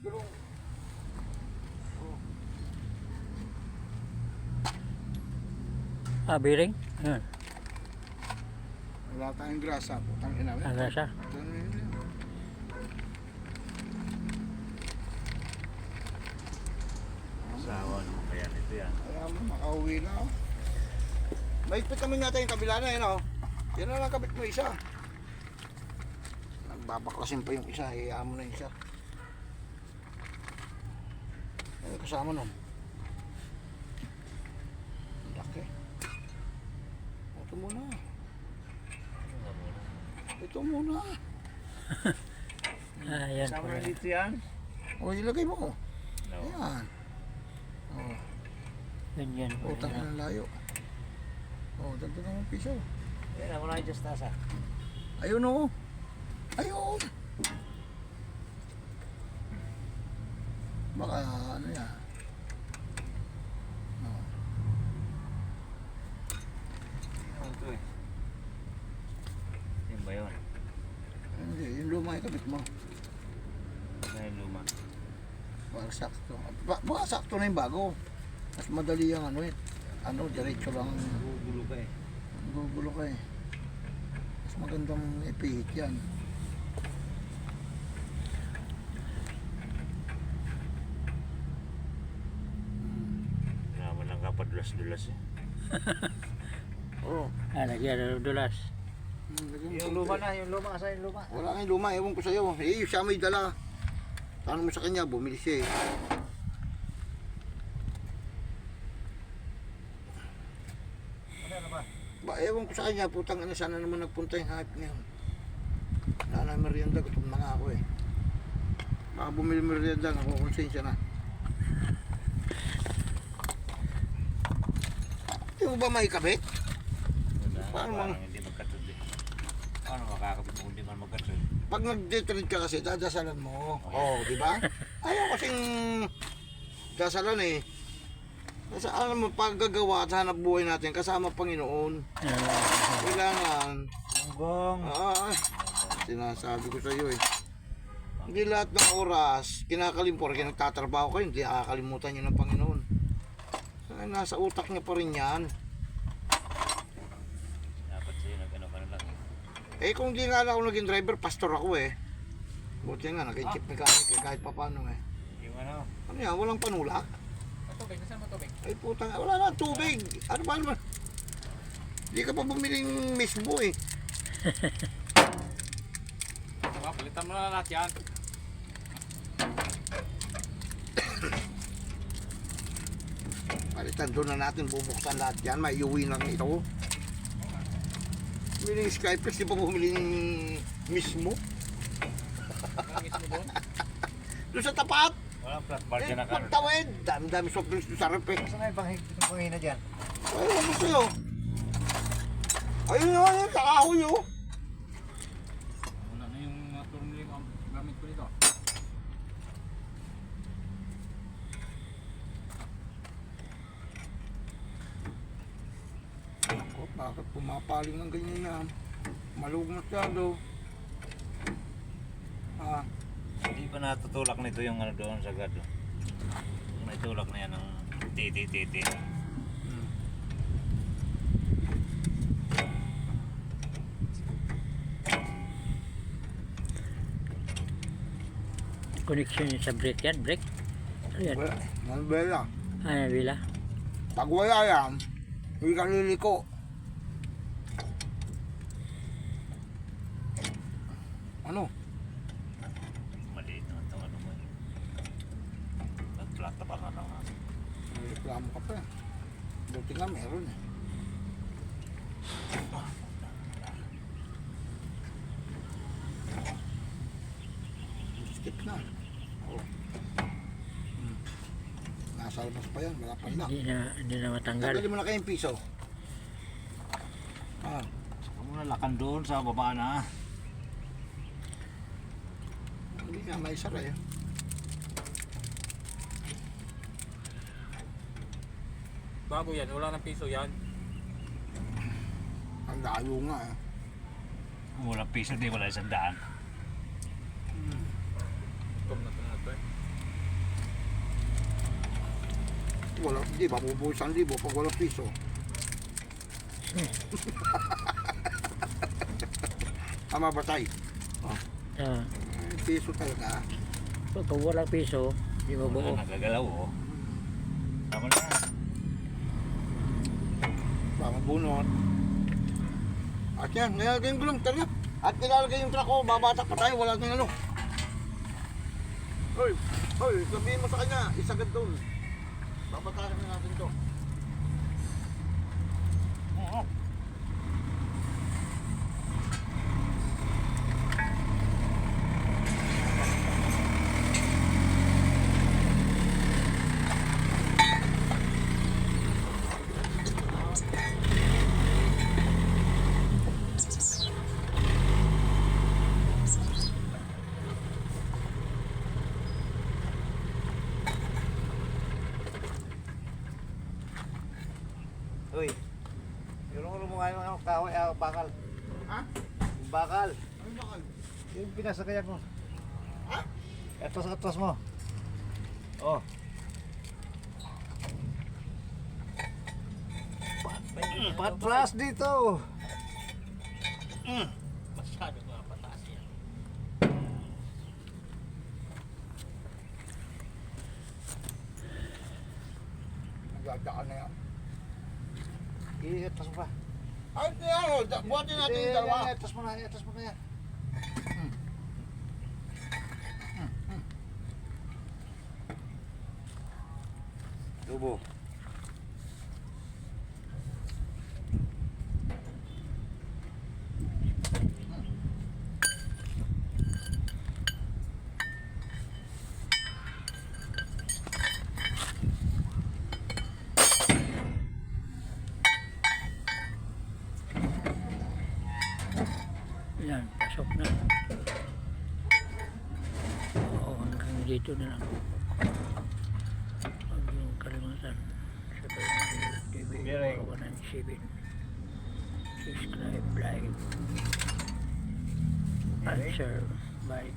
gulong. Oh. Bearing? Ayan. Wala tayong grasa. Putang ina. Ang grasa. Sawa naman kaya nito yan. Kaya mo, makauwi na. Oh. Maigpit naman yata yung kabila na yan. Oh. Yan na lang kabit mo isa. Nagbabaklasin pa yung isa. Hiyaan mo na yung isa. Ano kasama nun? Ang laki. Ito muna. Ito muna. Ayan po. Sama na dito yan? O, ilagay mo. No. Ayan. O, Ganyan po. utang ka ng layo. O, dagdag naman piso. Yan, ako na just tasa. Ayun o. Ayun. Baka ano yan. O. Ano to eh? Yan ba yun? Hindi, yung luma yung kabit mo. Ano yung luma? Para sakto. Baka sakto na yung bago. Mas madali yung ano eh. Ano, diretso lang. Gugulo ka eh. Gugulo ka eh. Mas magandang ipihit yan. Naman lang kapadulas-dulas eh. Oo. Lagyan ng dulas. Yung luma na, yung luma. Asa yung luma? Wala kang luma, ewan ko sa'yo. Eh, siya may dala. Tanong mo sa kanya, bumili siya eh. Ano ba? Ba, ewan ko sa kanya, putang ina, sana naman nagpunta yung hype ngayon. Wala na merienda, gutom na nga ako eh. Baka bumili merienda, nakukonsensya na. Hindi mo ba may kabit? Wala. Paano Parang hindi magkatod eh. Paano makakabit mo kung hindi man magkatod? Pag nag-detrade ka kasi, dadasalan mo. Oo, di ba? Ayaw kasing dasalan eh. Kasi alam mo, paggagawa at hanap buhay natin kasama Panginoon. Kailangan. Hanggang. Sinasabi ko sa iyo eh. Hindi lahat ng oras, kinakalimutan, nagtatrabaho kayo, hindi nakakalimutan nyo ng Panginoon. Nasa utak niya pa rin yan. Dapat sa'yo nag-ano ka na lang eh. Eh kung di nga ako naging driver, pastor ako eh. Buti nga, nag-chip mechanic eh, kahit pa paano eh. Yung ano? Ano yan, walang panulak? Matubig, nasaan matubig? Ay putang, wala na, tubig. Ano ba naman? Hindi ka pa bumiling mismo eh. Palitan mo na lahat yan. Palitan doon na natin, bubuksan lahat yan, may iuwi lang ito. Bumiling Skypress, di pa bumiling mismo? Mismo doon? Doon sa tapat! Walang flat bar Eh, dyan na karoon. pagtawid! Dami-dami soft drinks doon sa rep eh. Saan nga yung panghina dyan? Ay, ano sa'yo? Ayun nga yun, kakahoy oh. Wala na yung turniling gamit ko dito. Oh, bakit pumapaling ng ganyan yan? Maluwag masyado. Ah, Hindi pa natutulak nito yung ano doon sa gado. Natulak na yan ng titi-titi. Connection sa brake yan. Brake? Ayan. wala. Nalbela. Ayan, bila. Pag wala yan, hindi ka liliko. Ano? Maliit na ito ano mo. Nag-flat na ba ka lang? May reklamo ka pa eh. Buti nga meron eh. Skip na. Oh. Nasa labas pa yan, wala pa na. Hindi na matanggal. Tanggalin mo na kayong piso. Ah, Huwag mo na lakan doon sa baba na. hindi nga may sara eh. Bago yan, wala ng piso yan. Ang layo nga eh. Walang piso di wala 100. Tum na ito na ito eh. wala, di ba, bubuo 1,000 pag walang piso. Tama ba tayo? Ah, Piso talaga. pag walang piso, di mo buo. Wala, nagagalaw oh. Tama na. Baka bunot. At yan, nilalagay yung gulong, talaga. At nilalagay yung truck ko, babatak pa tayo, wala nang ano. Hoy, sabihin mo sa kanya, isagad doon. Babatakin na natin to. Oo. Uy, yung mo ngayon ang kahoy, bakal. Ha? Yung bakal. Ano bakal? Yung pinasakayan mo. Ha? Atras mo. Oh. Patras dito. Masyado nga pataas yan. Nagdadaan na yan. Iatras mo pa. Ay, ano, buhatin natin yung dalawa. Iatras mo na yan. Tubo. Yan, pasok na. Oo, hanggang dito na lang. Huwag yung kalimutan. TV Bearing. 197. Subscribe, like, and share. Bye.